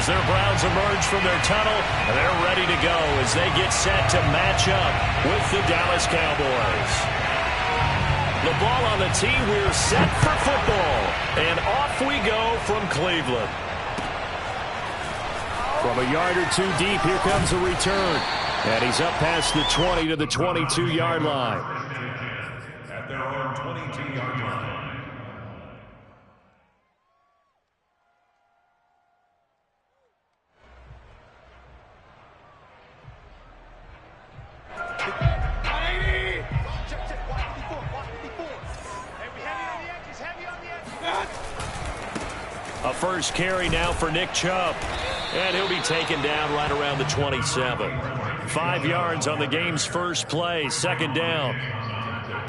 As their Browns emerge from their tunnel, they're ready to go as they get set to match up with the Dallas Cowboys. The ball on the tee, we're set for football. And off we go from Cleveland. From a yard or two deep, here comes a return. And he's up past the 20 to the 22-yard line. At their own 22-yard line. A first carry now for Nick Chubb. And he'll be taken down right around the 27. 5 yards on the game's first play, second down.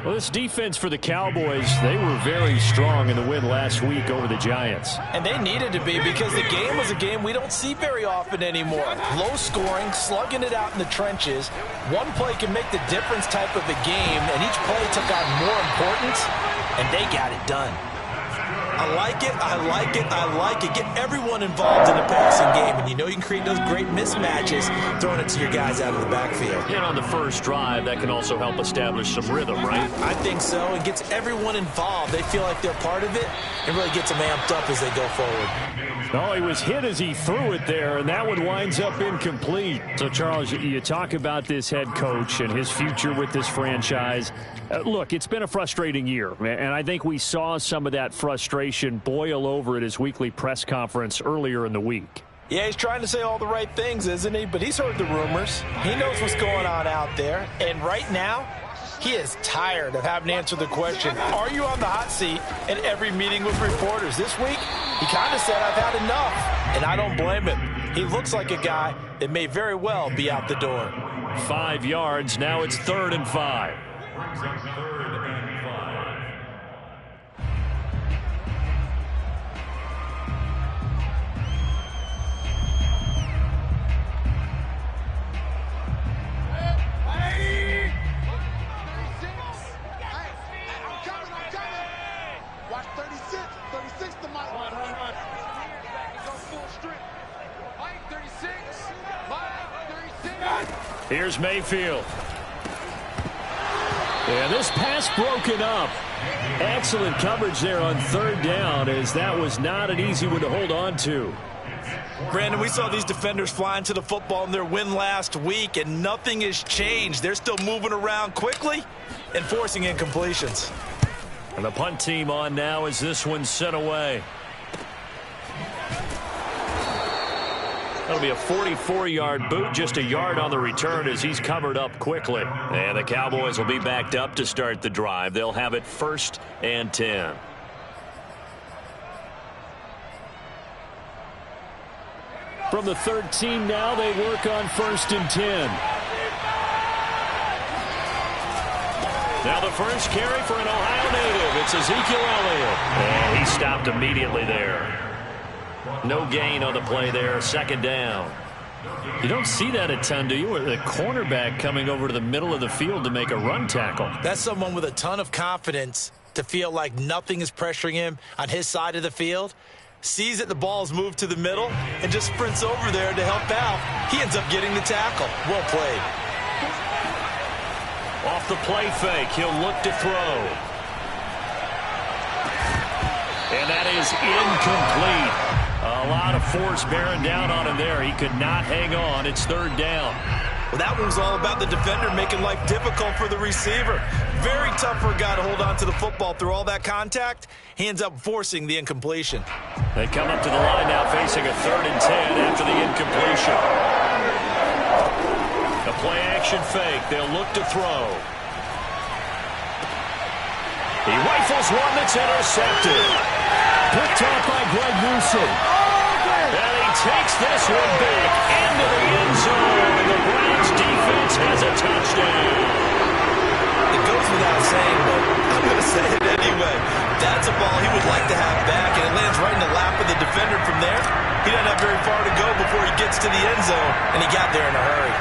Well, this defense for the Cowboys, they were very strong in the win last week over the Giants. And they needed to be because the game was a game we don't see very often anymore. Low scoring, slugging it out in the trenches. One play can make the difference type of a game, and each play took on more importance, and they got it done. I like it, I like it, I like it. Get everyone involved in the passing game, and you know you can create those great mismatches throwing it to your guys out of the backfield. And on the first drive, that can also help establish some rhythm, right? I think so. It gets everyone involved. They feel like they're part of it. It really gets them amped up as they go forward. Oh, he was hit as he threw it there, and that one winds up incomplete. So, Charles, you talk about this head coach and his future with this franchise. Look, it's been a frustrating year, and I think we saw some of that frustration boil over at his weekly press conference earlier in the week. Yeah, he's trying to say all the right things, isn't he? But he's heard the rumors. He knows what's going on out there. And right now, he is tired of having to answer the question, are you on the hot seat in every meeting with reporters? This week, he kind of said, I've had enough. And I don't blame him. He looks like a guy that may very well be out the door. 5 yards. Now it's 3rd and 5. Brings up 3rd and 5. Watch 36. 36 to Mike. Run. Go full strip. Mike 36. Mike 36. Here's Mayfield. Yeah, this pass broken up. Excellent coverage there on 3rd down, as that was not an easy one to hold on to. Brandon, we saw these defenders flying to the football in their win last week, and nothing has changed. They're still moving around quickly and forcing incompletions. And the punt team on now as this one's sent away. That'll be a 44-yard boot, just a yard on the return as he's covered up quickly. And the Cowboys will be backed up to start the drive. They'll have it 1st and 10. From the 13 now, they work on 1st and 10. Now the first carry for an Ohio native. It's Ezekiel Elliott. And he stopped immediately there. No gain on the play there. 2nd down. You don't see that a ton, do you? The cornerback coming over to the middle of the field to make a run tackle. That's someone with a ton of confidence to feel like nothing is pressuring him on his side of the field. Sees that the ball's moved to the middle and just sprints over there to help out. He ends up getting the tackle. Well played. Off the play fake, he'll look to throw. And that is incomplete. A lot of force bearing down on him there. He could not hang on. It's 3rd down. Well, that one was all about the defender making life difficult for the receiver. Very tough for a guy to hold on to the football through all that contact. He ends up forcing the incompletion. They come up to the line now facing a 3rd and 10 after the incompletion. The play action fake. They'll look to throw. He rifles one that's intercepted. Picked off by Greg Newsom. And he takes this one back into the end zone. And the Browns defense has a touchdown. It goes without saying, but I'm going to say it anyway. That's a ball he would like to have back, and it lands right in the lap of the defender from there. He doesn't have very far to go before he gets to the end zone, and he got there in a hurry.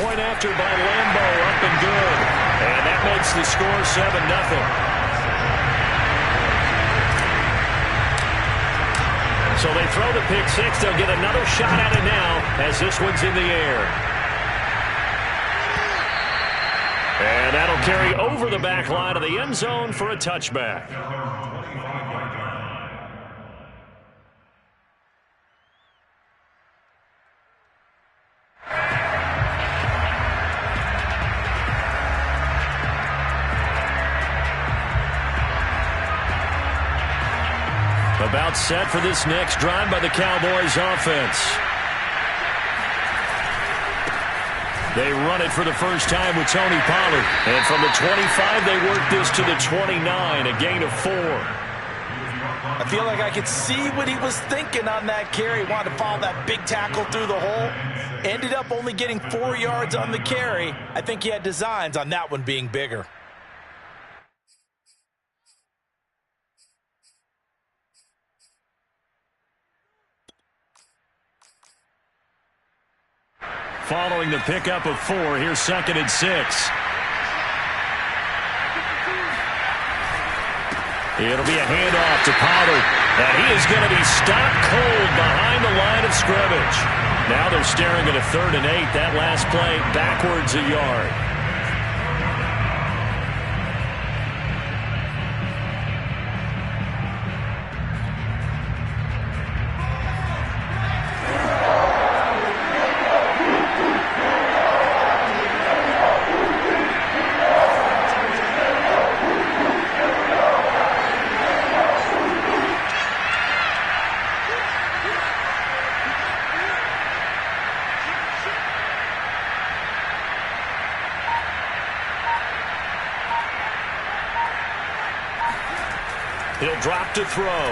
Point after by Lambo, up and good. And that makes the score 7-0. So they throw the pick six. They'll get another shot at it now as this one's in the air. And that'll carry over the back line of the end zone for a touchback. About set for this next drive by the Cowboys offense. They run it for the first time with Tony Pollard. And from the 25, they work this to the 29, a gain of 4. I feel like I could see what he was thinking on that carry. Wanted to follow that big tackle through the hole. Ended up only getting 4 yards on the carry. I think he had designs on that one being bigger. Following the pickup of 4, here's 2nd and 6. It'll be a handoff to Pollard. And he is going to be stopped cold behind the line of scrimmage. Now they're staring at a 3rd and 8. That last play backwards a yard. He'll drop to throw.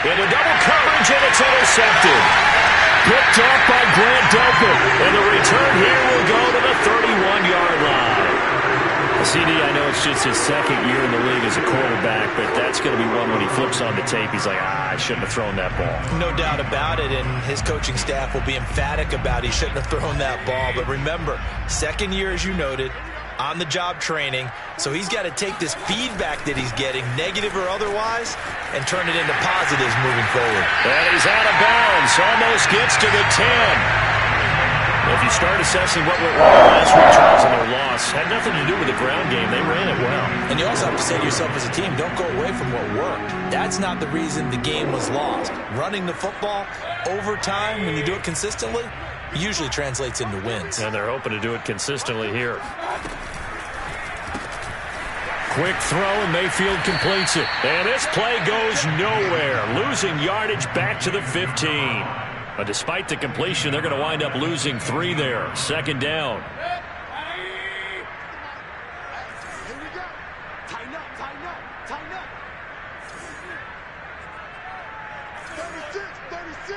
Into double coverage, and it's intercepted. Picked off by Grant Delpit. And the return here will go to the 31-yard line. CD, I know it's just his 2nd year in the league as a quarterback, but that's going to be one when he flips on the tape. He's like, I shouldn't have thrown that ball. No doubt about it, and his coaching staff will be emphatic about he shouldn't have thrown that ball. But remember, 2nd year, as you noted, on-the-job training, so he's got to take this feedback that he's getting, negative or otherwise, and turn it into positives moving forward. And he's out of bounds, almost gets to the 10. If you start assessing what went wrong last week, Charles, in their loss, had nothing to do with the ground game. They ran it well. And you also have to say to yourself as a team, don't go away from what worked. That's not the reason the game was lost. Running the football over time, when you do it consistently, usually translates into wins. And they're hoping to do it consistently here. Quick throw, and Mayfield completes it. And this play goes nowhere, losing yardage back to the 15. But despite the completion, they're going to wind up losing 3 there. 2nd down. Here we go. Tighten up, tighten up, tighten up. 36, 36.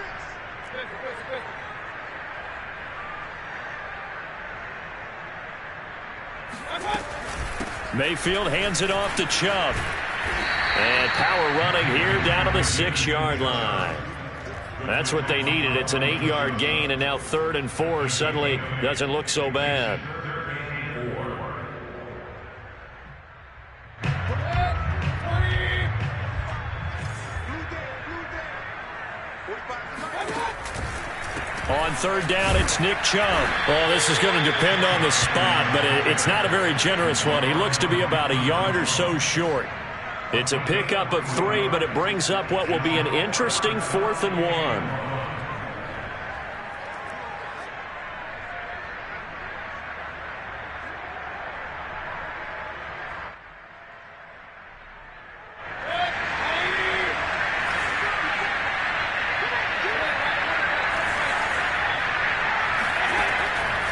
Mayfield hands it off to Chubb. And power running here down to the 6-yard line. That's what they needed. It's an 8-yard gain, and now 3rd and 4 suddenly doesn't look so bad. On 3rd down, it's Nick Chubb. Well, this is going to depend on the spot, but it's not a very generous one. He looks to be about a yard or so short. It's a pickup of 3, but it brings up what will be an interesting 4th and 1.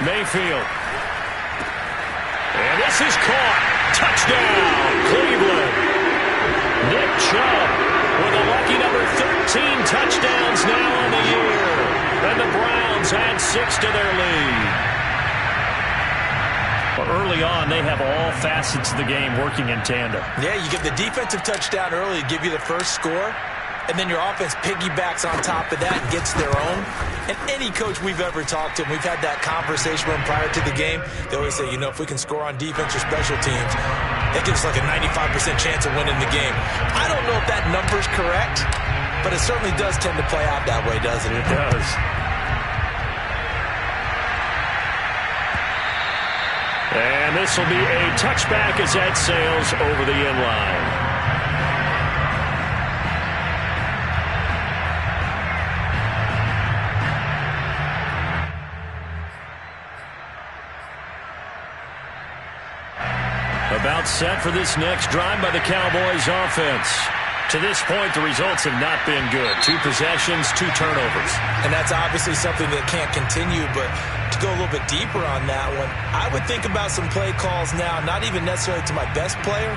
Mayfield. And this is caught. Touchdown, Cleveland. Nick Chubb with a lucky number 13 touchdowns now on the year. And the Browns add 6 to their lead. Well, early on, they have all facets of the game working in tandem. Yeah, you get the defensive touchdown early to give you the first score. And then your offense piggybacks on top of that and gets their own. And any coach we've ever talked to, and we've had that conversation with them prior to the game, they always say, you know, if we can score on defense or special teams, that gives like a 95% chance of winning the game. I don't know if that number's correct, but it certainly does tend to play out that way, doesn't it? It does. And this will be a touchback as that sails over the end line. About set for this next drive by the Cowboys offense. To this point, the results have not been good. 2 possessions, 2 turnovers. And that's obviously something that can't continue, but to go a little bit deeper on that one, I would think about some play calls now, not even necessarily to my best player,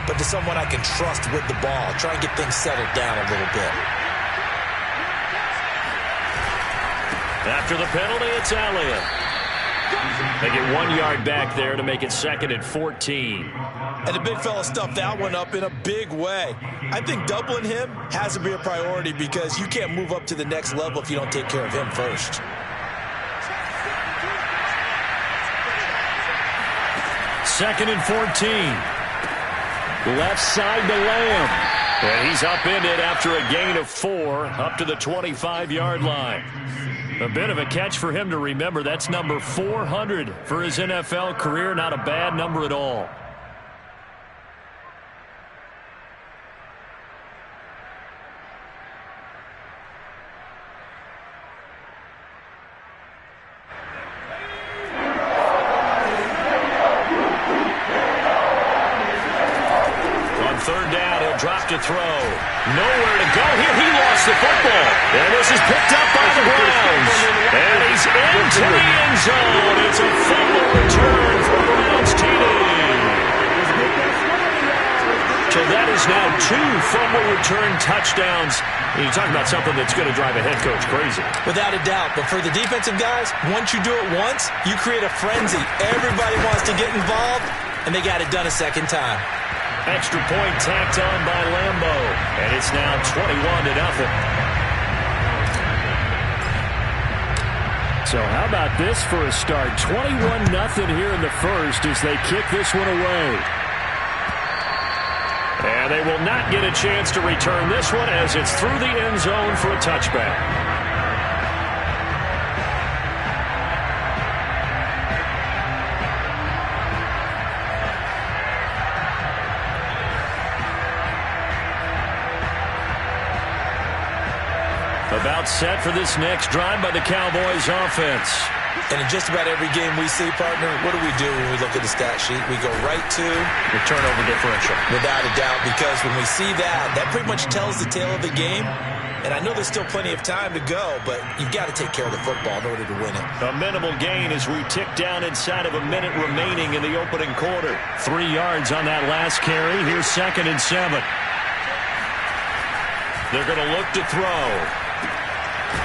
but to someone I can trust with the ball. Try and get things settled down a little bit. After the penalty, it's Elliott. They get 1 yard back there to make it 2nd and 14. And the big fella stuffed that one up in a big way. I think doubling him has to be a priority because you can't move up to the next level if you don't take care of him first. Second and 14. Left side to Lamb. And he's upended after a gain of 4 up to the 25-yard line. A bit of a catch for him to remember. That's number 400 for his NFL career. Not a bad number at all. On third down, he'll drop to throw. Nowhere to go here. He lost the football. And this is picked up by the Browns. And he's into the end zone. It's a fumble return for Browns TD. So that is now 2 fumble return touchdowns. And you talk about something that's going to drive a head coach crazy. Without a doubt. But for the defensive guys, once you do it once, you create a frenzy. Everybody wants to get involved, and they got it done a second time. Extra point tacked on by Lambo. And it's now 21-0. So how about this for a start? 21-0 here in the first as they kick this one away. And they will not get a chance to return this one as it's through the end zone for a touchback. About set for this next drive by the Cowboys offense. And in just about every game we see, partner, what do we do when we look at the stat sheet? We go right to the turnover differential. Without a doubt, because when we see that, that pretty much tells the tale of the game. And I know there's still plenty of time to go, but you've got to take care of the football in order to win it. A minimal gain as we tick down inside of a minute remaining in the opening quarter. 3 yards on that last carry. Here's 2nd and 7. They're going to look to throw.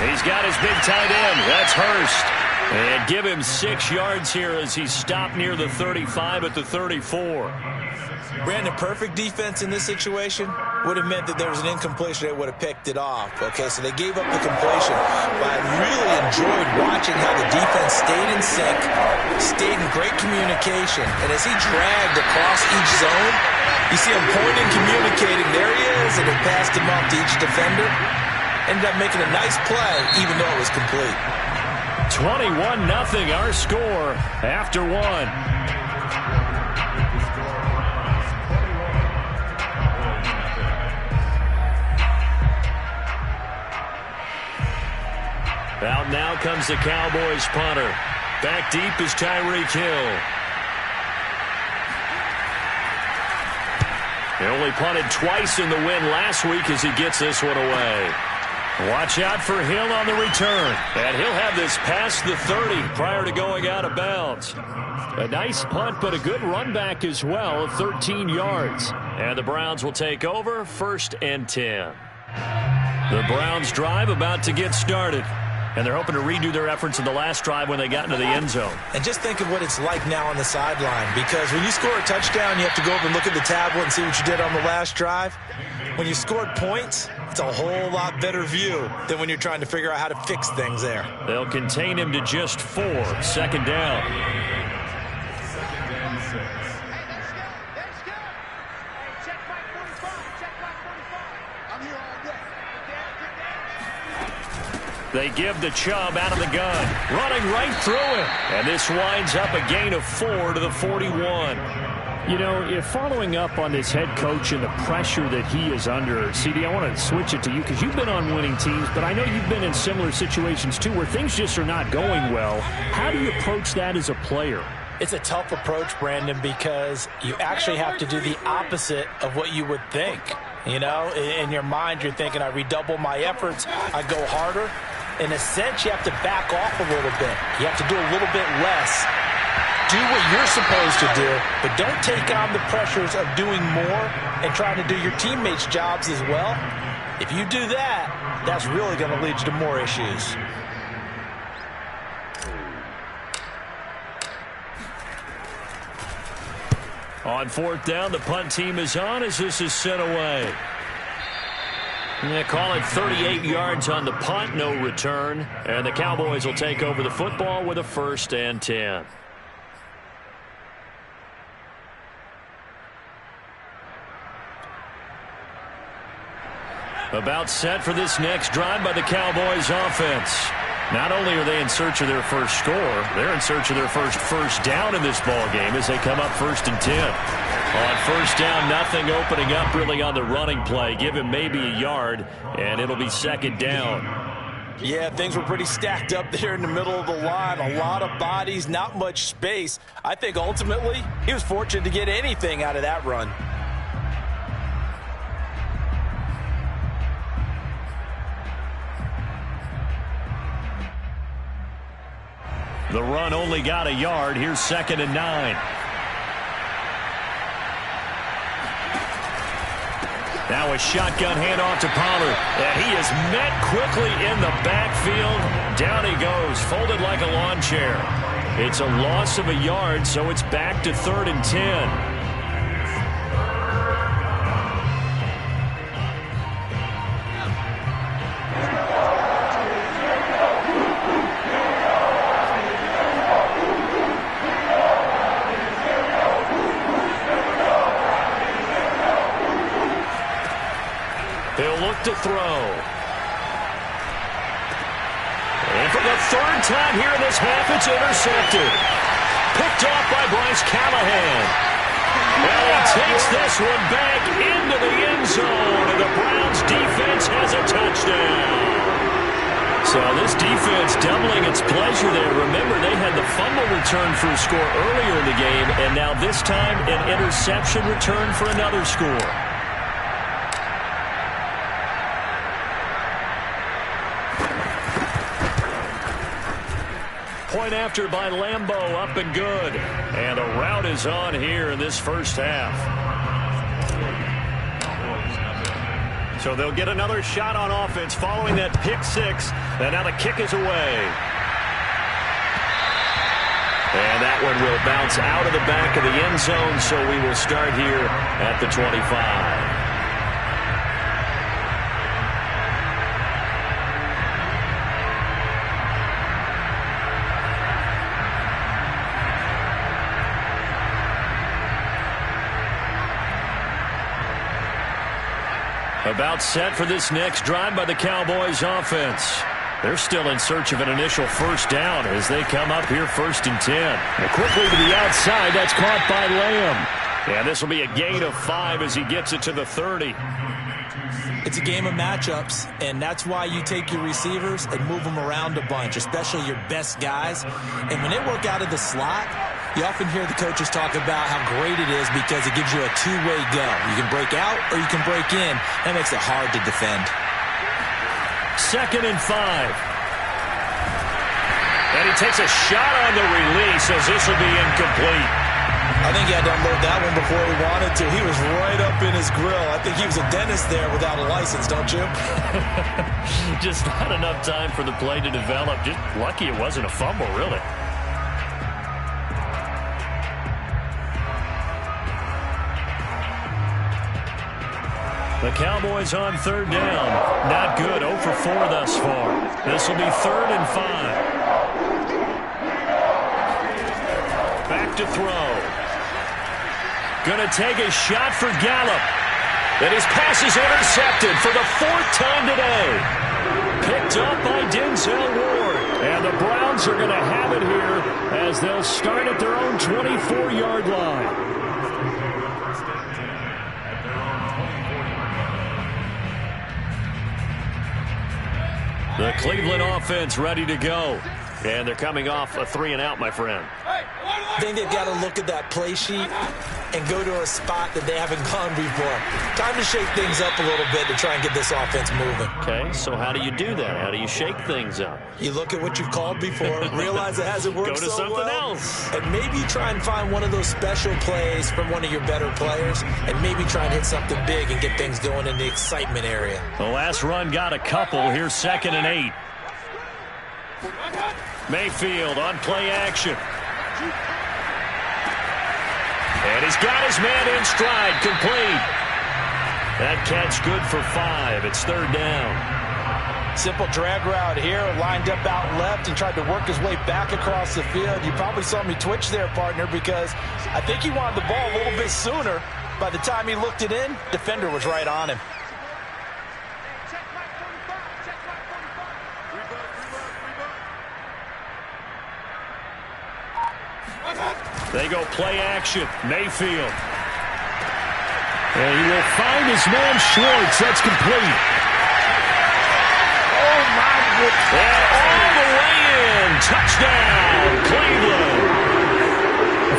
He's got his big tight end. That's Hurst. And give him 6 yards here as he's stopped near the 35 at the 34. Brandon, perfect defense in this situation would have meant that there was an incompletion. They would have picked it off. Okay, so they gave up the completion. But I really enjoyed watching how the defense stayed in sync, stayed in great communication. And as he dragged across each zone, you see him pointing, communicating. There he is, and they passed him off to each defender. Ended up making a nice play, even though it was complete. 21-0 our score after 1. Out now comes the Cowboys punter. Back deep is Tyreek Hill. He only punted twice in the win last week as he gets this one away. Watch out for Hill on the return. And he'll have this past the 30 prior to going out of bounds. A nice punt, but a good run back as well of 13 yards. And the Browns will take over 1st and 10. The Browns drive about to get started. And they're hoping to redo their efforts in the last drive when they got into the end zone. And just think of what it's like now on the sideline. Because when you score a touchdown, you have to go over and look at the tablet and see what you did on the last drive. When you scored points, it's a whole lot better view than when you're trying to figure out how to fix things there. They'll contain him to just 4. 2nd down. They give the Chubb out of the gun, running right through him. And this winds up a gain of 4 to the 41. You know, if following up on this head coach and the pressure that he is under, CD, I want to switch it to you because you've been on winning teams, but I know you've been in similar situations too where things just are not going well. How do you approach that as a player? It's a tough approach, Brandon, because you actually have to do the opposite of what you would think. You know, in your mind, you're thinking, I redouble my efforts, I go harder. In a sense, you have to back off a little bit. You have to do a little bit less. Do what you're supposed to do, but don't take on the pressures of doing more and trying to do your teammates' jobs as well. If you do that, that's really going to lead you to more issues. On 4th down, the punt team is on as this is sent away. They call it 38 yards on the punt, no return. And the Cowboys will take over the football with a 1st and 10. About set for this next drive by the Cowboys offense. Not only are they in search of their first score, they're in search of their first down in this ball game as they come up 1st and 10. On 1st down, nothing opening up really on the running play. Give him maybe a yard, and it'll be 2nd down. Yeah, things were pretty stacked up there in the middle of the line. A lot of bodies, not much space. I think ultimately he was fortunate to get anything out of that run. The run only got a yard. Here's 2nd and 9. Now a shotgun handoff to Pollard. And he is met quickly in the backfield. Down he goes, folded like a lawn chair. It's a loss of a yard, so it's back to 3rd and 10. To throw. And for the 3rd time here in this half, it's intercepted. Picked off by Bryce Callahan. And he takes this one back into the end zone, and the Browns defense has a touchdown. So this defense doubling its pleasure there. Remember, they had the fumble return for a score earlier in the game, and now this time an interception return for another score. Point after by Lambeau, up and good. And a rout is on here in this first half. So they'll get another shot on offense following that pick 6. And now the kick is away. And that one will bounce out of the back of the end zone, so we will start here at the 25. About set for this next drive by the Cowboys offense. They're still in search of an initial 1st down as they come up here 1st and 10. And quickly to the outside, that's caught by Lamb. And this will be a gain of 5 as he gets it to the 30. It's a game of matchups, and that's why you take your receivers and move them around a bunch, especially your best guys. And when they work out of the slot, you often hear the coaches talk about how great it is because it gives you a two-way go. You can break out or you can break in. That makes it hard to defend. 2nd and 5. And he takes a shot on the release as this will be incomplete. I think he had to unload that one before he wanted to. He was right up in his grill. I think he was a dentist there without a license, don't you? Just not enough time for the play to develop. Just lucky it wasn't a fumble, really. The Cowboys on 3rd down. Not good. 0 for 4 thus far. This will be 3rd and 5. Back to throw. Going to take a shot for Gallup. And his pass is intercepted for the 4th time today. Picked up by Denzel Ward. And the Browns are going to have it here as they'll start at their own 24-yard line. The Cleveland offense ready to go. And they're coming off a 3-and-out, my friend. I think they've got to look at that play sheet and go to a spot that they haven't gone before. Time to shake things up a little bit to try and get this offense moving. Okay, so how do you do that? How do you shake things up? You look at what you've called before, realize it hasn't worked go to so something well, else. and maybe try and find one of those special plays from one of your better players, and maybe try and hit something big and get things going in the excitement area. The last run got a couple. Here's 2nd and 8. Mayfield on play action. And he's got his man in stride, complete. That catch good for 5. It's 3rd down. Simple drag route here, lined up out left and tried to work his way back across the field. You probably saw me twitch there, partner, because I think he wanted the ball a little bit sooner. By the time he looked it in, defender was right on him. They go play action. Mayfield. And he will find his man Schwartz. That's complete. Oh, my goodness. And all the way in. Touchdown, Cleveland.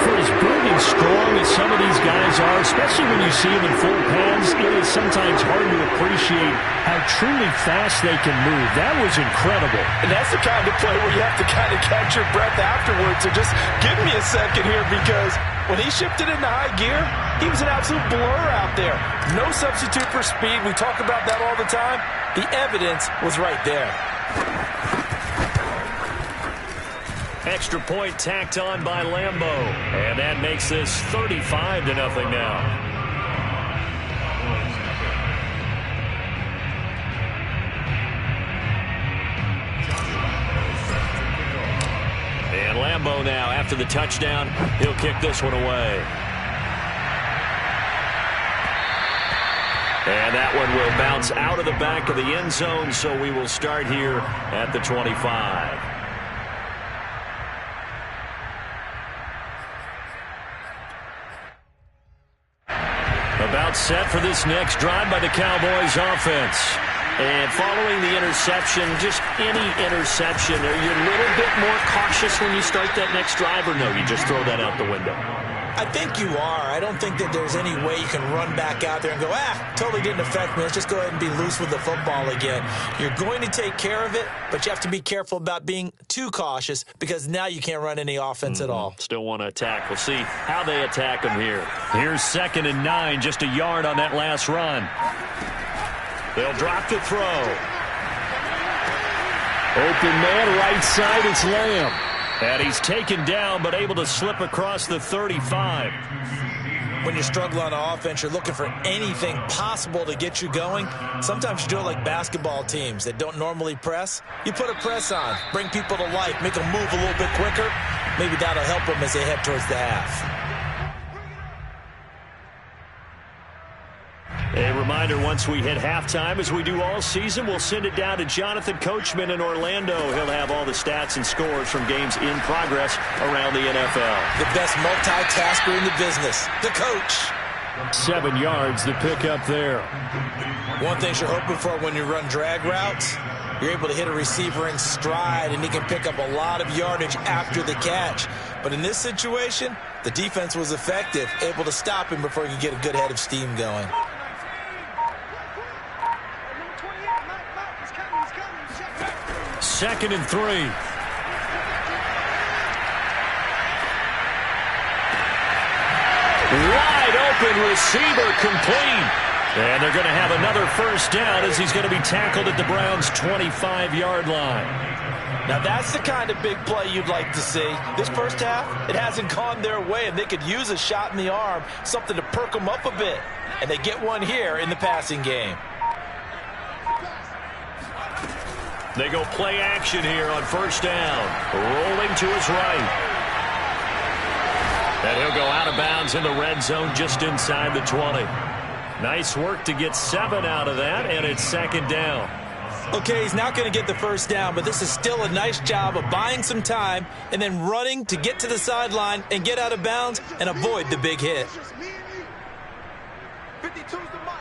For as big and strong as some of these guys are, especially when you see them in full pads, it is sometimes hard to appreciate how truly fast they can move. That was incredible. And that's the kind of play where you have to kind of catch your breath afterwards. So just give me a second here, because when he shifted into high gear, he was an absolute blur out there. No substitute for speed. We talk about that all the time. The evidence was right there. Extra point tacked on by Lambo. And that makes this 35-0 now. And Lambo now, after the touchdown, he'll kick this one away. And that one will bounce out of the back of the end zone, so we will start here at the 25. About set for this next drive by the Cowboys offense. And following the interception, just any interception, are you a little bit more cautious when you start that next drive, or no, you just throw that out the window? I think you are. I don't think that there's any way you can run back out there and go, totally didn't affect me. Let's just go ahead and be loose with the football again. You're going to take care of it, but you have to be careful about being too cautious, because now you can't run any offense at all. Still want to attack. We'll see how they attack them here. Here's 2nd and 9, just a yard on that last run. They'll drop the throw. Open man, right side, it's Lamb. And he's taken down, but able to slip across the 35. When you're struggling on offense, you're looking for anything possible to get you going. Sometimes you do it like basketball teams that don't normally press. You put a press on, bring people to life, make them move a little bit quicker. Maybe that'll help them as they head towards the half. A reminder, once we hit halftime, as we do all season, we'll send it down to Jonathan Coachman in Orlando. He'll have all the stats and scores from games in progress around the NFL. The best multitasker in the business, the coach. 7 yards to pick up there. One thing you're hoping for when you run drag routes, you're able to hit a receiver in stride, and he can pick up a lot of yardage after the catch. But in this situation, the defense was effective, able to stop him before he could get a good head of steam going. 2nd and 3. Wide open receiver, complete. And they're going to have another first down as he's going to be tackled at the Browns' 25-yard line. Now that's the kind of big play you'd like to see. This first half, it hasn't gone their way, and they could use a shot in the arm, something to perk them up a bit. And they get one here in the passing game. They go play action here on first down. Rolling to his right. And he'll go out of bounds in the red zone just inside the 20. Nice work to get 7 out of that, and it's second down. Okay, he's not going to get the first down, but this is still a nice job of buying some time and then running to get to the sideline and get out of bounds and avoid the big hit. 52's the mark.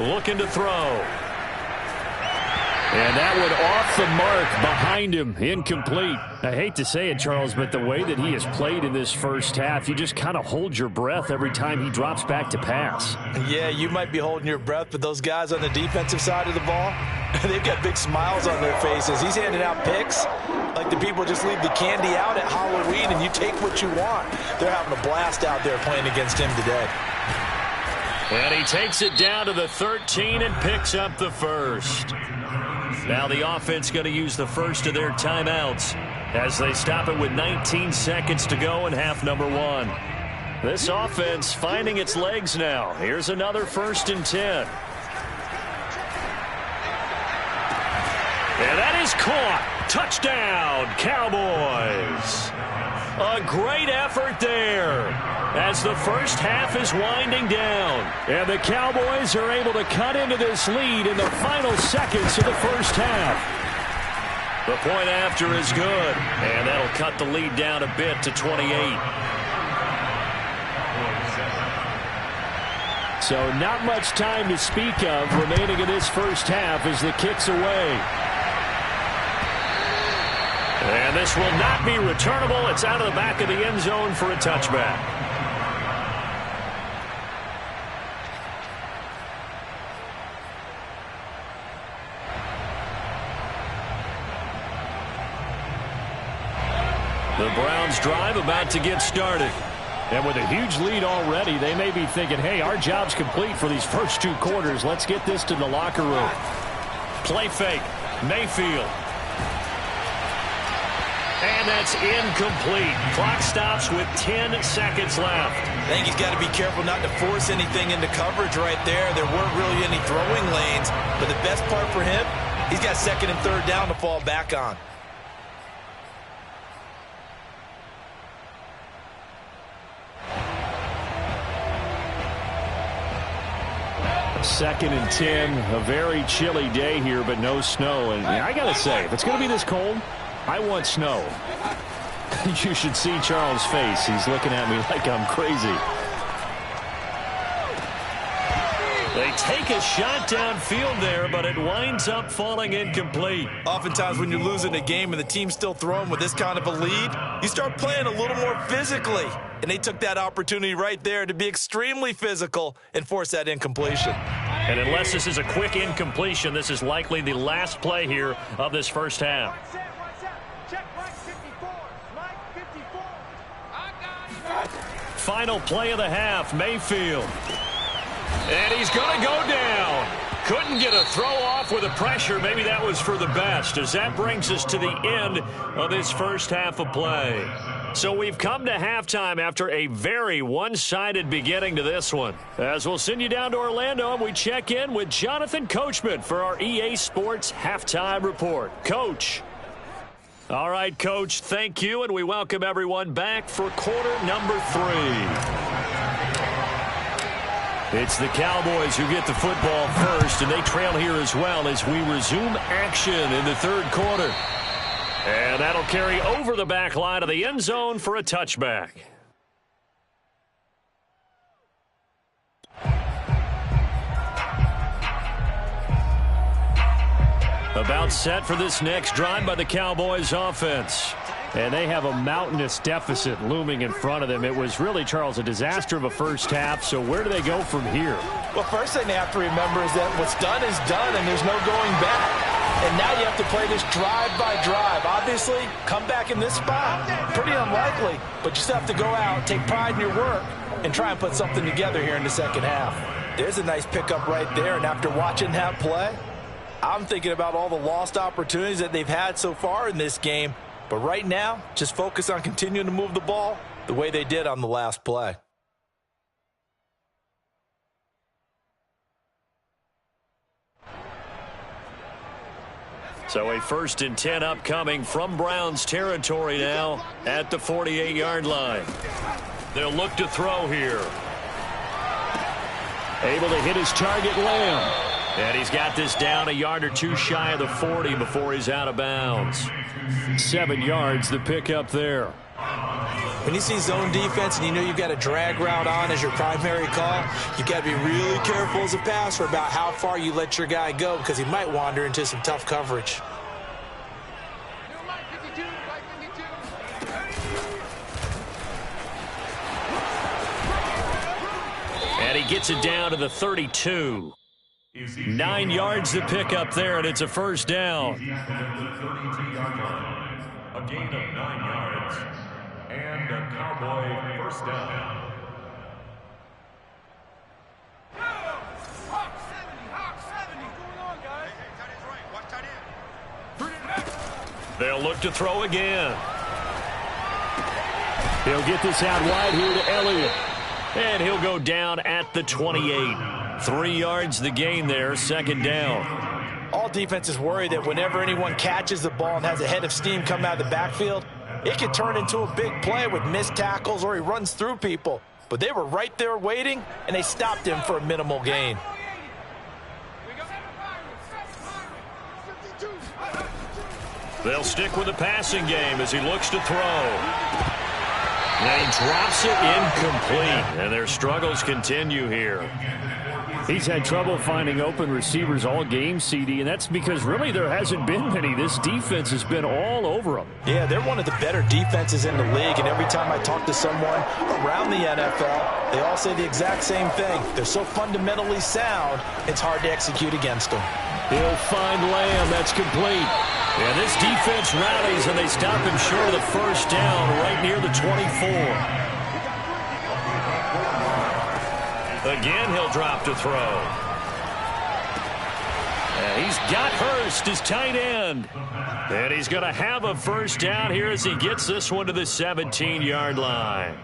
Looking to throw. And that one off the mark behind him, incomplete. I hate to say it, Charles, but the way that he has played in this first half, you just kind of hold your breath every time he drops back to pass. Yeah, you might be holding your breath, but those guys on the defensive side of the ball, they've got big smiles on their faces. He's handing out picks like the people just leave the candy out at Halloween and you take what you want. They're having a blast out there playing against him today. And he takes it down to the 13 and picks up the first. Now the offense going to use the first of their timeouts as they stop it with 19 seconds to go in half number 1. This offense finding its legs now. Here's another 1st and 10. And that is caught. Touchdown, Cowboys. A great effort there as the first half is winding down. And the Cowboys are able to cut into this lead in the final seconds of the first half. The point after is good, and that'll cut the lead down a bit to 28. So not much time to speak of remaining in this first half as the kick's away. And this will not be returnable. It's out of the back of the end zone for a touchback. The Browns drive about to get started. And with a huge lead already, they may be thinking, hey, our job's complete for these first 2 quarters. Let's get this to the locker room. Play fake. Mayfield. And that's incomplete. Clock stops with 10 seconds left. I think he's got to be careful not to force anything into coverage right there. There weren't really any throwing lanes. But the best part for him, he's got 2nd and 3rd down to fall back on. Second and 10, a very chilly day here, but no snow. And I got to say, if it's going to be this cold, I want snow. You should see Charles' face. He's looking at me like I'm crazy. They take a shot downfield there, but it winds up falling incomplete. Oftentimes when you're losing a game and the team's still throwing with this kind of a lead, you start playing a little more physically. And they took that opportunity right there to be extremely physical and force that incompletion. And unless this is a quick incompletion, this is likely the last play here of this first half. Final play of the half, Mayfield. And he's going to go down. Couldn't get a throw off with the pressure. Maybe that was for the best, as that brings us to the end of this first half of play. So we've come to halftime after a very one-sided beginning to this one. As we'll send you down to Orlando, and we check in with Jonathan Coachman for our EA Sports Halftime Report. Coach. All right, Coach, thank you, and we welcome everyone back for quarter number 3. It's the Cowboys who get the football first, and they trail here as well as we resume action in the 3rd quarter. And that'll carry over the back line of the end zone for a touchback. About set for this next drive by the Cowboys offense. And they have a mountainous deficit looming in front of them. It was really, Charles, a disaster of a first half. So where do they go from here? Well, first thing they have to remember is that what's done is done, and there's no going back. And now you have to play this drive by drive. Obviously, come back in this spot, pretty unlikely. But you still have to go out, take pride in your work, and try and put something together here in the second half. There's a nice pickup right there, and after watching that play, I'm thinking about all the lost opportunities that they've had so far in this game. But right now, just focus on continuing to move the ball the way they did on the last play. So a 1st and 10 upcoming from Browns territory now at the 48-yard line. They'll look to throw here. Able to hit his target, Lamb. And he's got this down a yard or two shy of the 40 before he's out of bounds. 7 yards, the pickup there. When you see zone defense and you know you've got a drag route on as your primary call, you've got to be really careful as a passer about how far you let your guy go because he might wander into some tough coverage. And he gets it down to the 32. 9 yards to pick up there, and it's a first down. A gain of 9 yards. And a Cowboy first down. Hawk 70. Going on, guys? Hey, tight end's right. Watch tight end. They'll look to throw again. He'll get this out wide here to Elliott. And he'll go down at the 28. 3 yards the gain there, second down. All defenses worry that whenever anyone catches the ball and has a head of steam come out of the backfield, it could turn into a big play with missed tackles or he runs through people. But they were right there waiting, and they stopped him for a minimal gain. They'll stick with the passing game as he looks to throw. And he drops it incomplete, and their struggles continue here. He's had trouble finding open receivers all game, CD, and that's because really there hasn't been many. This defense has been all over them. Yeah, they're one of the better defenses in the league, and every time I talk to someone around the NFL, they all say the exact same thing. They're so fundamentally sound, it's hard to execute against them. He'll find Lamb. That's complete. And this defense rallies, and they stop him short of the first down right near the 24. Again, he'll drop to throw. And he's got Hurst, his tight end. And he's going to have a first down here as he gets this one to the 17-yard line.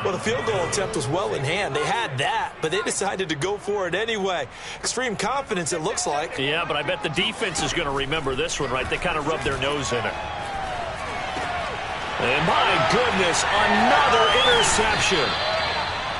Well, the field goal attempt was well in hand. They had that, but they decided to go for it anyway. Extreme confidence, it looks like. Yeah, but I bet the defense is going to remember this one, right? They kind of rubbed their nose in it. And my goodness, another interception.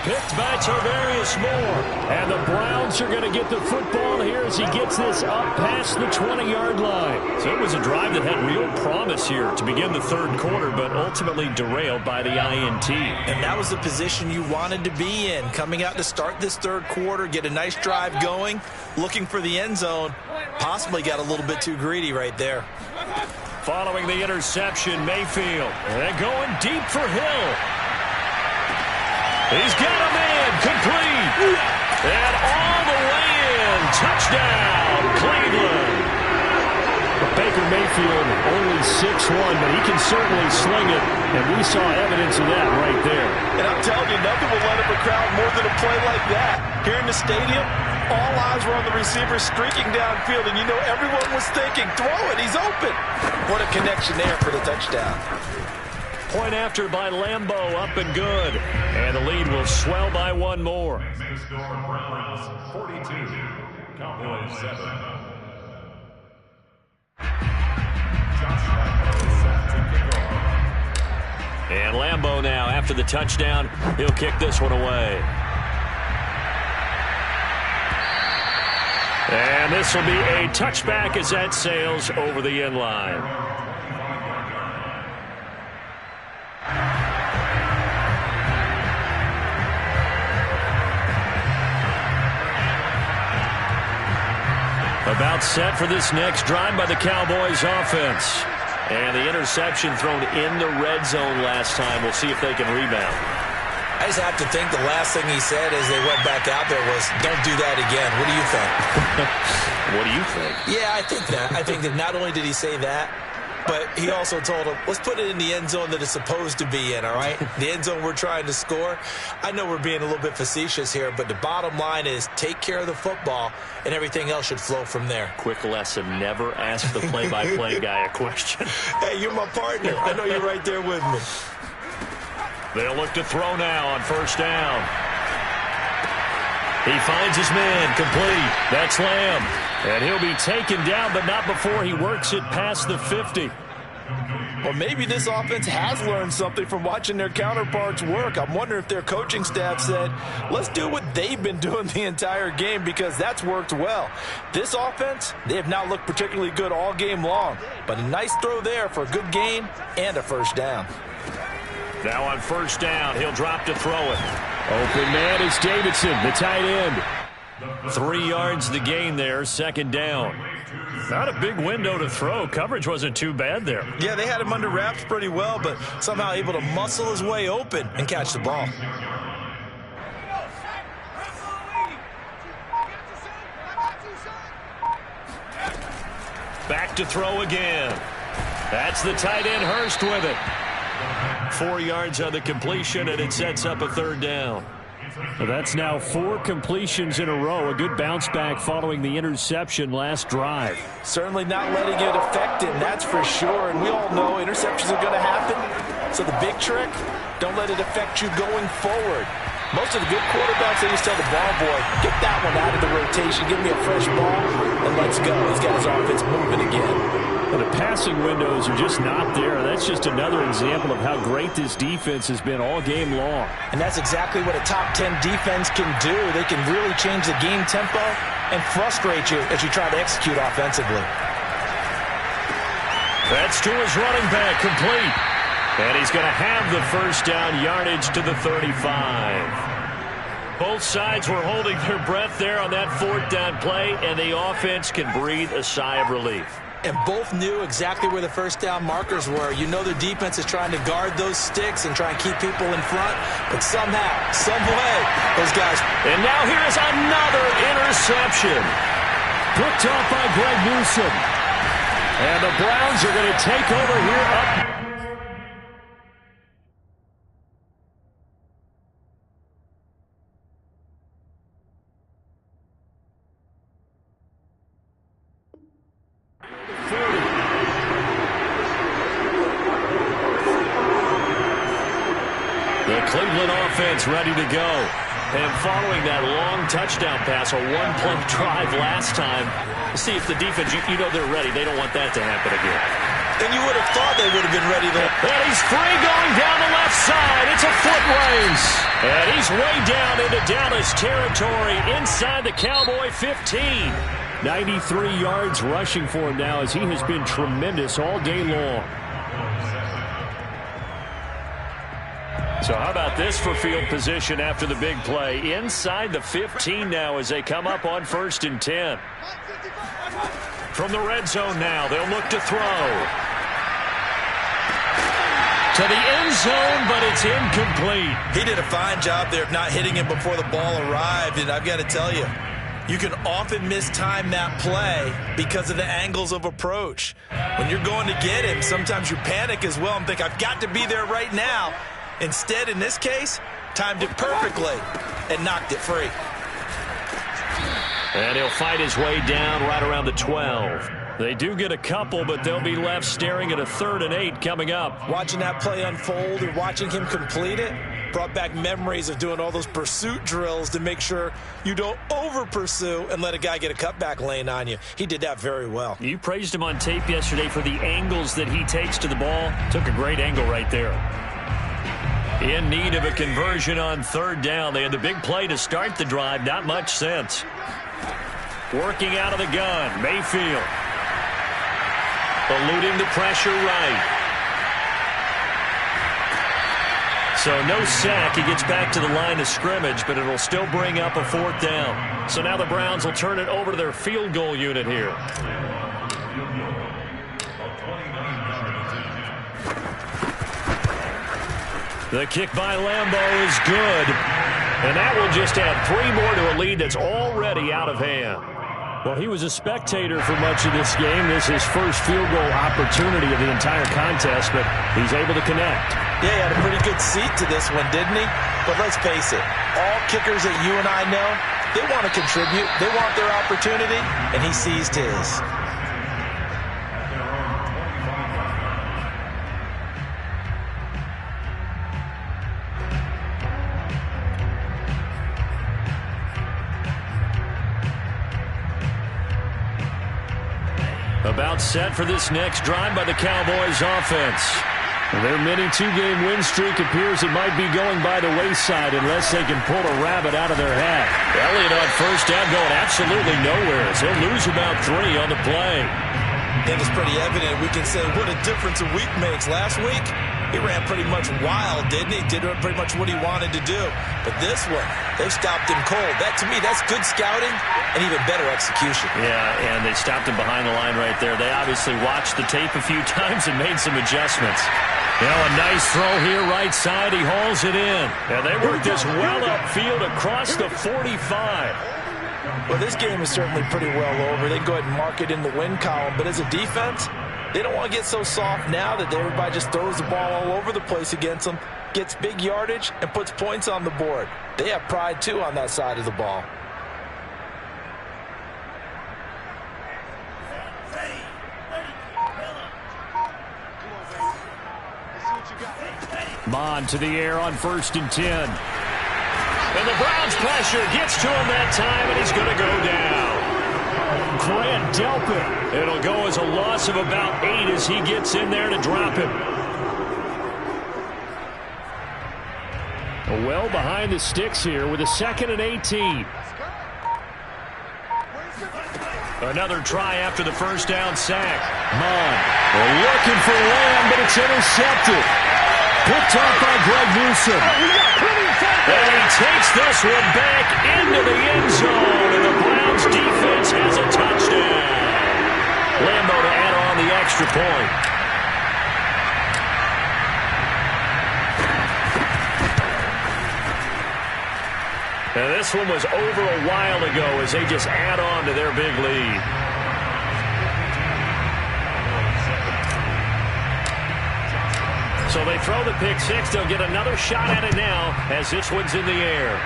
Picked by Tarvarius Moore. And the Browns are going to get the football here as he gets this up past the 20-yard line. So it was a drive that had real promise here to begin the third quarter, but ultimately derailed by the INT. And that was the position you wanted to be in, coming out to start this third quarter, get a nice drive going, looking for the end zone. Possibly got a little bit too greedy right there. Following the interception, Mayfield. And going deep for Hill. He's got a man, complete, and all the way in, touchdown, Cleveland. Baker Mayfield only 6'1", but he can certainly sling it, and we saw evidence of that right there. And I'm telling you, nothing will let up a crowd more than a play like that. Here in the stadium, all eyes were on the receiver streaking downfield, and you know everyone was thinking, throw it, he's open. What a connection there for the touchdown. Point after by Lambeau, up and good. And the lead will swell by one more. Browns 42, Cowboys 7. And Lambeau now, after the touchdown, he'll kick this one away. And this will be a touchback as that sails over the end line. About set for this next drive by the Cowboys offense. And the interception thrown in the red zone last time. We'll see if they can rebound. I just have to think the last thing he said as they went back out there was, don't do that again. What do you think? What do you think? Yeah, I think that. I think that not only did he say that, but he also told him, let's put it in the end zone that it's supposed to be in, all right? The end zone we're trying to score. I know we're being a little bit facetious here, but the bottom line is take care of the football, and everything else should flow from there. Quick lesson, never ask the play-by-play guy a question. Hey, you're my partner. I know you're right there with me. They'll look to throw now on first down. He finds his man, complete. That's Lamb. And he'll be taken down, but not before he works it past the 50. Or maybe this offense has learned something from watching their counterparts work. I'm wondering if their coaching staff said, let's do what they've been doing the entire game, because that's worked well. This offense, they have not looked particularly good all game long. But a nice throw there for a good gain and a first down. Now on first down, he'll drop to throw it. Open man is Davidson, the tight end. 3 yards the gain there, second down. Not a big window to throw. Coverage wasn't too bad there. Yeah, they had him under wraps pretty well, but somehow able to muscle his way open and catch the ball. Back to throw again. That's the tight end, Hurst, with it. 4 yards on the completion, and it sets up a third down. Well, that's now 4 completions in a row. A good bounce back following the interception last drive. Certainly not letting it affect him, that's for sure. And we all know interceptions are going to happen. So the big trick, don't let it affect you going forward. Most of the good quarterbacks, they just tell the ball boy, get that one out of the rotation, give me a fresh ball, and let's go. He's got his offense moving again. Well, the passing windows are just not there. That's just another example of how great this defense has been all game long. And that's exactly what a top 10 defense can do. They can really change the game tempo and frustrate you as you try to execute offensively. That's to his running back, complete. And he's going to have the first down, yardage to the 35. Both sides were holding their breath there on that fourth down play, and the offense can breathe a sigh of relief. And both knew exactly where the first down markers were. You know their defense is trying to guard those sticks and try and keep people in front. But somehow, some way, those guys. And now here's another interception. Picked off by Greg Newsom. And the Browns are going to take over here up. The Cleveland offense ready to go. And following that long touchdown pass, a one-play drive last time, see if the defense, you know they're ready. They don't want that to happen again. And you would have thought they would have been ready there. And he's free going down the left side. It's a foot race. And he's way down into Dallas territory inside the Cowboy 15. 93 yards rushing for him now, as he has been tremendous all day long. So how about this for field position after the big play? Inside the 15 now as they come up on 1st and 10. From the red zone now, they'll look to throw. To the end zone, but it's incomplete. He did a fine job there of not hitting him before the ball arrived, and I've got to tell you, you can often mistime that play because of the angles of approach. When you're going to get him, sometimes you panic as well and think, I've got to be there right now. Instead, in this case, timed it perfectly and knocked it free. And he'll fight his way down right around the 12. They do get a couple, but they'll be left staring at a 3rd and 8 coming up. Watching that play unfold and watching him complete it brought back memories of doing all those pursuit drills to make sure you don't over-pursue and let a guy get a cutback lane on you. He did that very well. You praised him on tape yesterday for the angles that he takes to the ball. Took a great angle right there. In need of a conversion on 3rd down. They had the big play to start the drive. Not much sense. Working out of the gun, Mayfield. Eluding the pressure right. So no sack. He gets back to the line of scrimmage, but it'll still bring up a 4th down. So now the Browns will turn it over to their field goal unit here. The kick by Lambeau is good. And that will just add 3 more to a lead that's already out of hand. Well, he was a spectator for much of this game. This is his first field goal opportunity of the entire contest, but he's able to connect. Yeah, he had a pretty good seat to this one, didn't he? But let's face it, all kickers that you and I know, they want to contribute. They want their opportunity, and he seized his. A About set for this next drive by the Cowboys offense. Their mini two-game win streak appears it might be going by the wayside unless they can pull a rabbit out of their hat. Elliott on first down going absolutely nowhere. He'll lose about 3 on the play. I think it's pretty evident. We can say what a difference a week makes. Last week, he ran pretty much wild, didn't he? Did pretty much what he wanted to do. But this one, they stopped him cold. That, to me, that's good scouting and even better execution. Yeah, and they stopped him behind the line right there. They obviously watched the tape a few times and made some adjustments. You know, a nice throw here, right side. He hauls it in. And they work this well upfield across the 45. Well, this game is certainly pretty well over. They can go ahead and mark it in the win column. But as a defense, they don't want to get so soft now that everybody just throws the ball all over the place against them, gets big yardage, and puts points on the board. They have pride, too, on that side of the ball. Bond to the air on 1st and 10. And the Browns pressure gets to him that time, and he's going to go down. Grant Delpit. It'll go as a loss of about 8 as he gets in there to drop him. Well behind the sticks here with a 2nd and 18. Another try after the first down sack. Bond looking for Lamb, but it's intercepted. Picked off by Greg Newsom. And he takes this one back into the end zone, and the Browns defense has a touchdown. Lambo to add on the extra point. And this one was over a while ago as they just add on to their big lead. So they throw the pick six. They'll get another shot at it now as this one's in the air.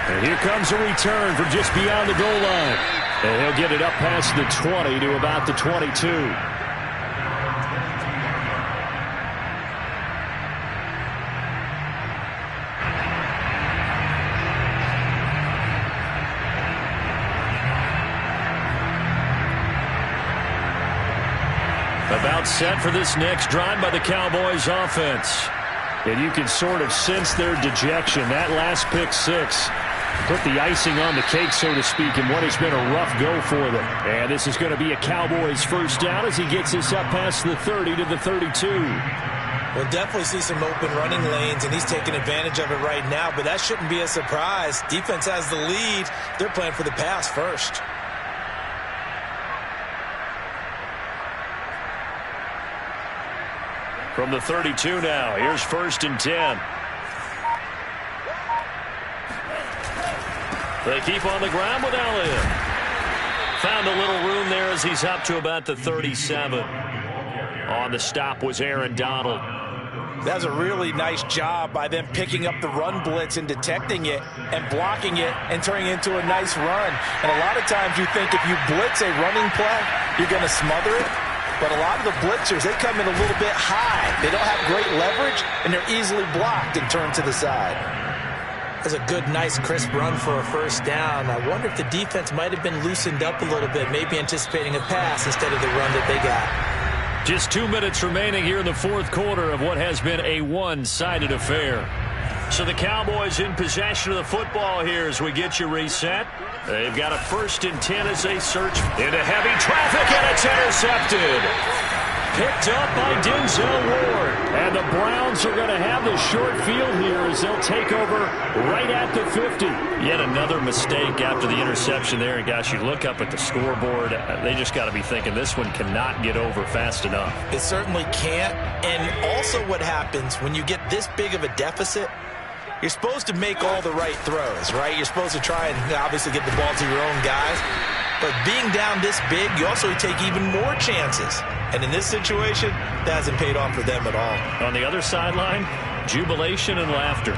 And here comes a return from just beyond the goal line. And he'll get it up past the 20 to about the 22. About set for this next drive by the Cowboys offense. And you can sort of sense their dejection. That last pick six put the icing on the cake, so to speak, in what has been a rough go for them. And this is going to be a Cowboys first down as he gets this up past the 30 to the 32. We'll definitely see some open running lanes, and he's taking advantage of it right now, but that shouldn't be a surprise. Defense has the lead. They're playing for the pass first. From the 32 now, here's 1st and 10. They keep on the ground with Elliott. Found a little room there as he's up to about the 37. On the stop was Aaron Donald. That's a really nice job by them picking up the run blitz and detecting it and blocking it and turning it into a nice run. And a lot of times you think if you blitz a running play, you're going to smother it. But a lot of the blitzers, they come in a little bit high. They don't have great leverage, and they're easily blocked and turned to the side. That's a good, nice, crisp run for a first down. I wonder if the defense might have been loosened up a little bit, maybe anticipating a pass instead of the run that they got. Just 2 minutes remaining here in the fourth quarter of what has been a one-sided affair. So the Cowboys in possession of the football here as we get you reset. They've got a 1st and 10 as they search into heavy traffic, and it's intercepted. Picked up by Denzel Ward. And the Browns are going to have the short field here as they'll take over right at the 50. Yet another mistake after the interception there. And, gosh, you look up at the scoreboard. They just got to be thinking this one cannot get over fast enough. It certainly can't. And also what happens when you get this big of a deficit, you're supposed to make all the right throws, right? You're supposed to try and obviously get the ball to your own guys. But being down this big, you also take even more chances. And in this situation, that hasn't paid off for them at all. On the other sideline, jubilation and laughter.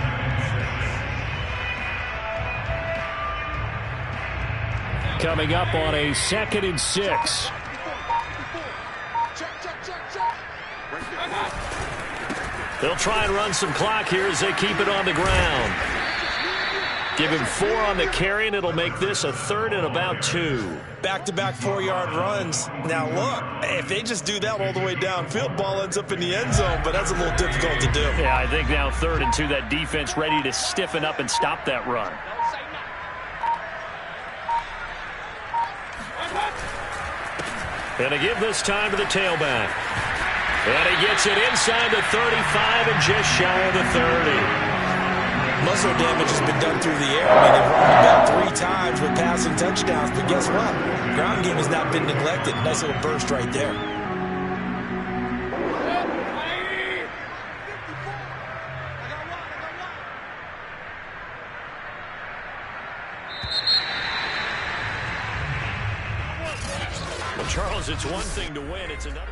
Coming up on a 2nd and 6. They'll try and run some clock here as they keep it on the ground. Give him 4 on the carry, and it'll make this a 3rd and about 2. Back-to-back 4-yard runs. Now, look, if they just do that all the way downfield, ball ends up in the end zone, but that's a little difficult to do. Yeah, I think now 3rd and 2, that defense ready to stiffen up and stop that run. And to give this time to the tailback. And he gets it inside the 35 and just shy of the 30. Muscle damage has been done through the air. I mean, they've run about 3 times with passing touchdowns, but guess what? Ground game has not been neglected. Nice little burst right there. Well, Charles, it's one thing to win. It's another.